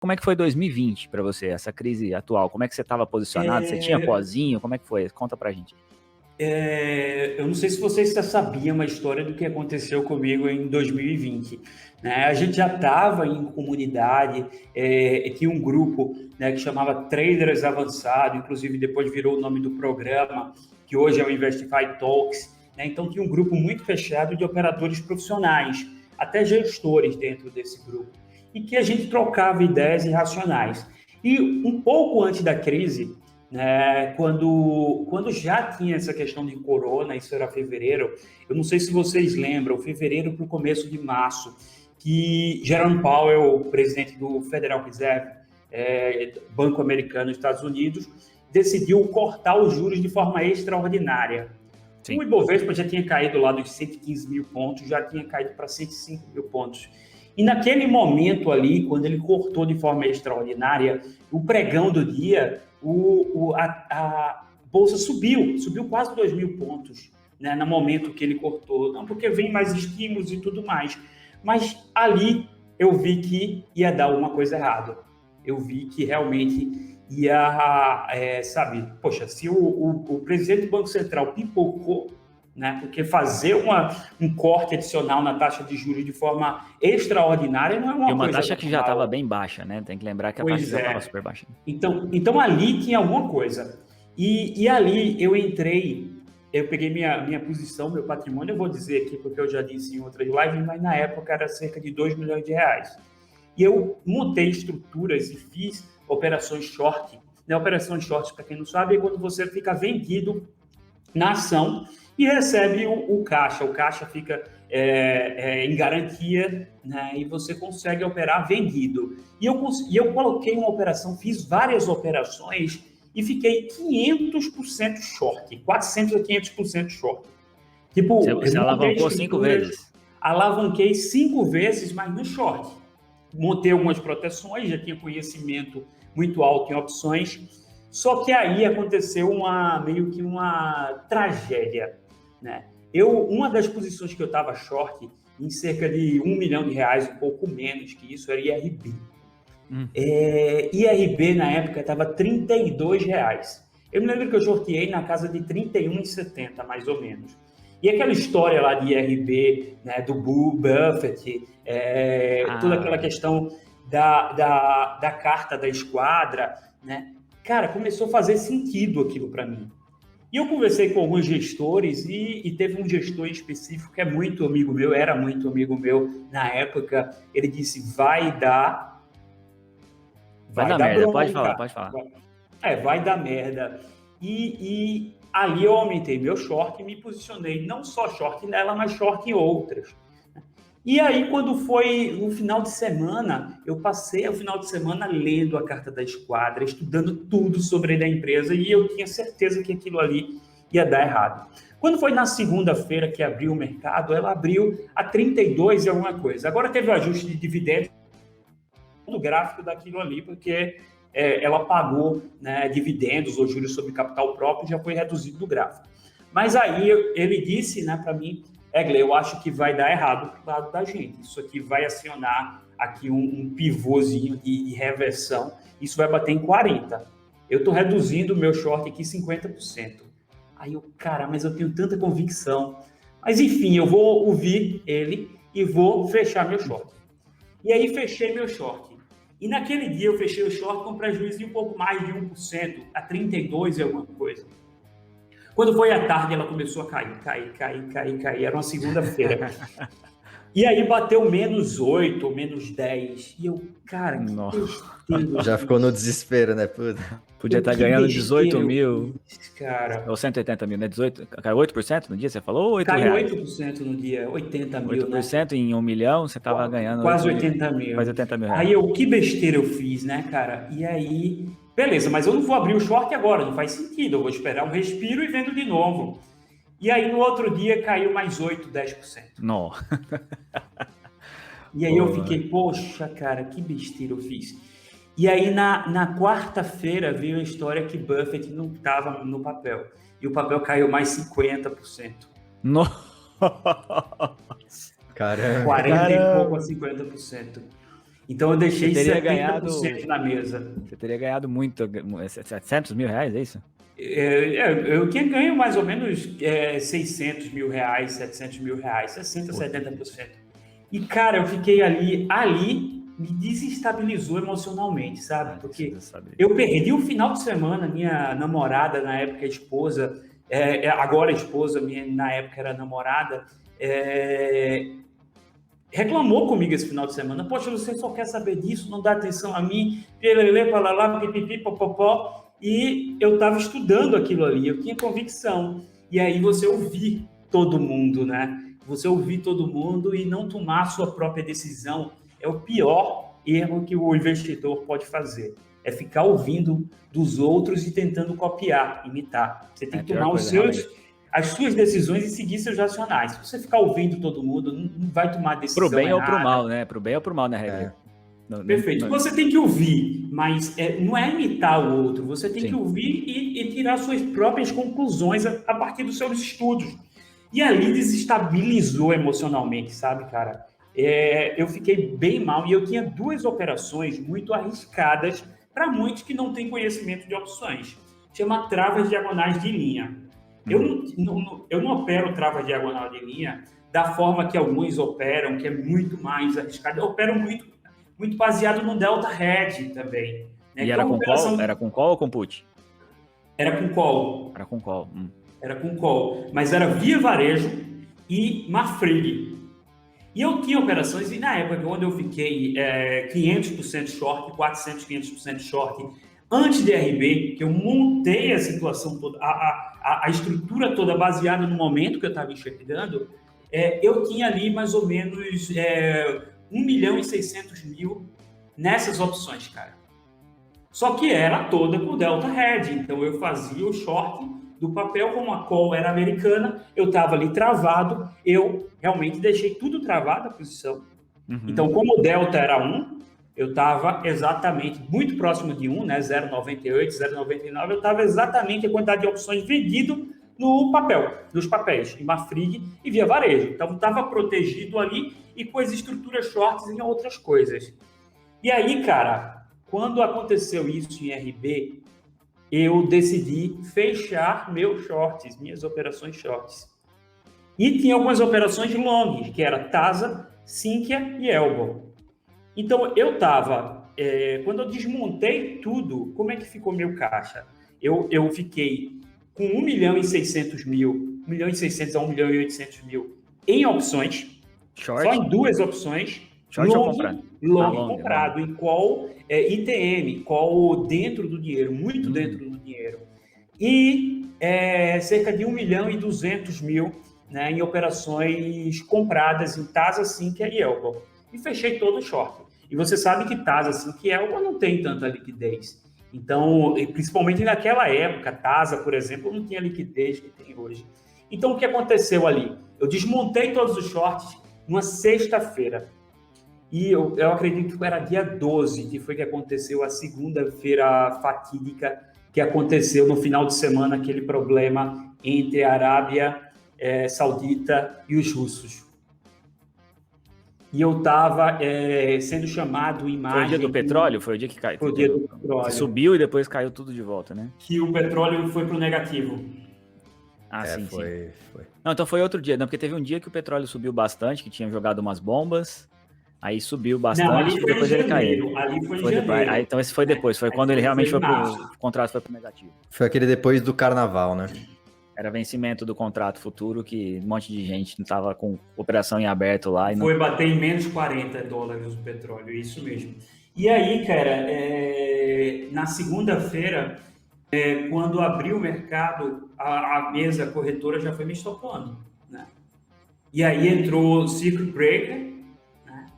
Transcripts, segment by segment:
Como é que foi 2020 para você, essa crise atual? Como é que você estava posicionado? Você tinha pozinho? Como é que foi? Conta pra gente. Eu não sei se vocês já sabiam a história do que aconteceu comigo em 2020, né? A gente já estava em comunidade, tinha um grupo, né, que chamava Traders Avançado, inclusive depois virou o nome do programa, que hoje é o Investify Talks, né? Então tinha um grupo muito fechado de operadores profissionais, até gestores dentro desse grupo, e que a gente trocava ideias irracionais. E um pouco antes da crise, né, quando já tinha essa questão de corona, isso era fevereiro, eu não sei se vocês lembram, fevereiro para o começo de março, que Jerome Powell, o presidente do Federal Reserve, Banco Americano dos Estados Unidos, decidiu cortar os juros de forma extraordinária. Sim. O Ibovespa já tinha caído lá dos 115 mil pontos, já tinha caído para 105 mil pontos. E naquele momento ali, quando ele cortou de forma extraordinária, o pregão do dia, a Bolsa subiu quase 2 mil pontos, né, no momento que ele cortou. Não porque vem mais estímulos e tudo mais. Mas ali eu vi que ia dar alguma coisa errada. Eu vi que realmente ia, poxa, se o presidente do Banco Central pipocou, né, porque fazer um corte adicional na taxa de juros de forma extraordinária não é E uma uma coisa taxa que já estava normal. bem baixa, né? Tem que lembrar que a taxa Pois já estava é. super baixa. Então ali tinha alguma coisa. E ali eu entrei, eu peguei minha posição, meu patrimônio, eu vou dizer aqui porque eu já disse em outras lives, mas na época era cerca de 2 milhões de reais. E eu montei estruturas e fiz operações short. Né? Operações short, para quem não sabe, é quando você fica vendido na ação e recebe o caixa. O caixa fica em garantia, né, e você consegue operar vendido. E eu coloquei uma operação, fiz várias operações e fiquei 500% short, 400 a 500% short. Tipo, eu Você montei alavancou 5 vezes. estruturas, alavanquei 5 vezes, mas no short. Montei algumas proteções, já tinha conhecimento muito alto em opções, só que aí aconteceu meio que uma tragédia, né? Uma das posições que eu estava short, em cerca de 1 milhão de reais, um pouco menos que isso, era IRB. IRB na época estava R$ 32. Eu me lembro que eu shorteei na casa de 31,70, mais ou menos. E aquela história lá de IRB, né, do Buffett, toda aquela questão da carta da esquadra, né? Cara, começou a fazer sentido aquilo para mim. E eu conversei com alguns gestores e teve um gestor específico que é muito amigo meu, era muito amigo meu na época. Ele disse: Vai dar dar merda, pode falar, bronca, pode falar. vai dar merda. E ali eu aumentei meu short e me posicionei não só short nela, mas short em outras. E aí, quando foi no final de semana, eu passei o final de semana lendo a carta da esquadra, estudando tudo sobre a empresa e eu tinha certeza que aquilo ali ia dar errado. Quando foi na segunda-feira que abriu o mercado, ela abriu a 32 e alguma coisa. Agora teve o ajuste de dividendos do gráfico daquilo ali, porque ela pagou, né, dividendos ou juros sobre capital próprio, já foi reduzido do gráfico. Mas aí ele disse, né, para mim: Egler, eu acho que vai dar errado para o lado da gente. Isso aqui vai acionar aqui um pivôzinho de reversão. Isso vai bater em 40. Eu estou reduzindo o meu short aqui 50%. Aí eu, cara, mas eu tenho tanta convicção. Mas enfim, eu vou ouvir ele e vou fechar meu short. E aí fechei meu short. E naquele dia eu fechei o short com prejuízo de um pouco mais de 1%, a 32 e alguma coisa. Quando foi à tarde, ela começou a cair. Era uma segunda-feira. E aí bateu -8 ou -10. E eu, cara, que besteira. Já ficou no desespero, né? Puta. Podia estar ganhando 18 mil. Cara. Ou 180 mil, né? 18, caiu 8% no dia, você falou? Ou 8 Caiu reais? 8% no dia, 80 mil, 8% né? Em 1 milhão, você estava ganhando quase 8 mil, 80 mil. quase 80 mil reais. Aí que besteira eu fiz, né, cara? E aí, beleza, mas eu não vou abrir o short agora, não faz sentido. Eu vou esperar um respiro e vendo de novo. E aí no outro dia caiu mais 8, 10%. Não. E aí eu fiquei, poxa, cara, que besteira eu fiz. E aí na quarta-feira veio a história que Buffett não estava no papel. E o papel caiu mais 50%. Nossa! Caramba. 40 e pouco a 50%. Então eu deixei Você teria 70% na mesa. Você teria ganhado muito, 700 mil reais, é isso? Eu tinha ganho mais ou menos 600 mil reais, 700 mil reais, 60%, 70%. E, cara, eu fiquei ali me desestabilizou emocionalmente, sabe? Porque eu perdi o final de semana, minha namorada, na época esposa, agora esposa, na época era namorada, reclamou comigo esse final de semana. Poxa, você só quer saber disso, não dá atenção a mim, pipipi, popopó. E eu estava estudando aquilo ali, eu tinha convicção. E aí você ouvir todo mundo, né? Você ouvir todo mundo e não tomar a sua própria decisão é o pior erro que o investidor pode fazer. É ficar ouvindo dos outros e tentando copiar, imitar. Você tem que tomar as suas decisões e seguir seus racionais. Se você ficar ouvindo todo mundo, não vai tomar decisão errada. Pro bem errada. ou pro mal, né? Pro bem ou pro mal, né, regra? Perfeito. Você tem que ouvir, mas não é imitar o outro. Você tem que ouvir e tirar suas próprias conclusões a partir dos seus estudos. E ali desestabilizou emocionalmente, sabe, cara? Eu fiquei bem mal e eu tinha 2 operações muito arriscadas para muitos que não têm conhecimento de opções. Chama travas diagonais de linha. Eu não opero travas diagonal de linha da forma que alguns operam, que é muito mais arriscado. Eu opero muito baseado no Delta Hedge também. Né? E era com call? Era com call ou com put? Era com call. Era com call. Era com call. Mas era via varejo e Mafrig. E eu tinha operações, e na época quando eu fiquei 500% short, 400, 500% short, antes de RB, que eu montei a situação toda, a estrutura toda baseada no momento que eu estava enxergando, eu tinha ali mais ou menos 1.600.000 nessas opções, cara. Só que era toda com Delta Hedge, então eu fazia o short do papel, como a call era americana, eu estava ali travado, eu realmente deixei tudo travado a posição. Então, como o Delta era 1, eu estava exatamente muito próximo de 1, né, 0,98, 0,99, eu estava exatamente a quantidade de opções vendido no papel, nos papéis, em Mafrig e via varejo. Então, estava protegido ali e com as estruturas shorts em outras coisas. E aí, cara, quando aconteceu isso em RB, eu decidi fechar meus shorts, minhas operações shorts. E tinha algumas operações longas, que era TASA, Sinqia e Elbow. Então, eu estava... quando eu desmontei tudo, como é que ficou meu caixa? Eu fiquei com 1.600.000, 1.600.000 a 1.800.000 em opções, Short? só em 2 opções. Short ou comprado? Long comprado, em call ITM, call dentro do dinheiro, muito dentro do dinheiro. E cerca de 1.200.000, né, em operações compradas em TASA, Sinqia e Elbow. E fechei todo o short. E você sabe que TASA, Sinqia e Elbow não tem tanta liquidez. Então, principalmente naquela época, TASA, por exemplo, não tinha liquidez que tem hoje. Então, o que aconteceu ali? Eu desmontei todos os shorts numa sexta-feira. E eu acredito que era dia 12, que foi que aconteceu a segunda-feira fatídica, que aconteceu no final de semana, aquele problema entre a Arábia Saudita e os russos. E eu estava sendo chamado em imagem... Foi o dia do petróleo? Foi o dia que caiu? Foi o dia do petróleo. Que subiu e depois caiu tudo de volta, né? Que o petróleo foi para o negativo. Ah, sim, foi. Não, então foi outro dia. Não, porque teve um dia que o petróleo subiu bastante, que tinha jogado umas bombas... Aí subiu bastante. Não, ali foi e depois ele caiu. Ali foi em janeiro. Então esse foi depois, foi quando ele realmente foi o contrato foi pro negativo. Foi aquele depois do carnaval, né? Era vencimento do contrato futuro que um monte de gente não estava com operação em aberto lá. Foi bater em menos $40 o petróleo, isso mesmo. E aí, cara, na segunda-feira, quando abriu o mercado, a mesa corretora já foi me estopando, né? E aí entrou Circuit Breaker,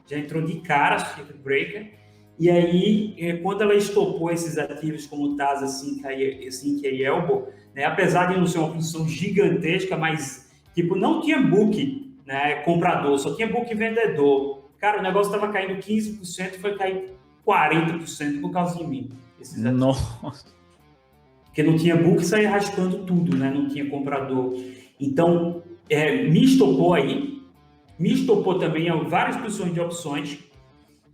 já entrou de cara Circuit Breaker, e aí, quando ela estopou esses ativos como TASA, Sinqia e Elbow, né, apesar de não ser uma posição gigantesca, mas tipo, não tinha book, né, comprador, só tinha book vendedor. Cara, o negócio estava caindo 15%, foi cair 40% por causa de mim. Nossa! Porque não tinha book e saía raspando tudo, né, não tinha comprador. Então, me estopou aí. Me estopou também várias posições de opções.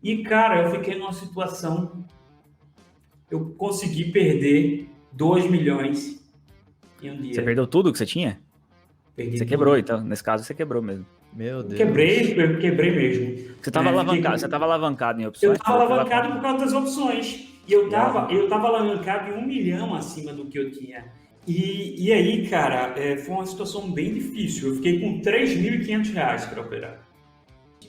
E, cara, eu fiquei numa situação, eu consegui perder 2 milhões em um dia. Você perdeu tudo que você tinha? Perdi Você tudo. quebrou, então. Nesse caso, você quebrou mesmo. Meu Deus. Quebrei mesmo. Você estava alavancado, Fiquei- você tava alavancado em Eu opções? estava alavancado por causa das opções. E eu alavancado. estava alavancado em 1 milhão acima do que eu tinha. E aí, cara, foi uma situação bem difícil. Eu fiquei com R$3.500 para operar.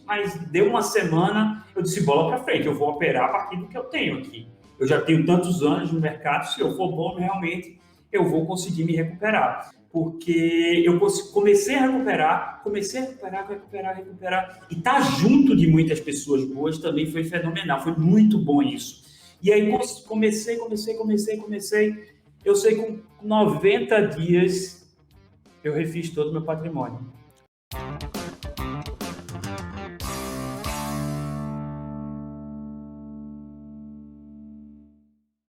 Mas deu uma semana, eu disse, bola para frente, eu vou operar a partir do que eu tenho aqui. Eu já tenho tantos anos no mercado, se eu for bom, realmente, eu vou conseguir me recuperar. Porque eu comecei a recuperar. E estar junto de muitas pessoas boas também foi fenomenal, foi muito bom isso. E aí comecei. Eu sei que com 90 dias eu refiz todo o meu patrimônio.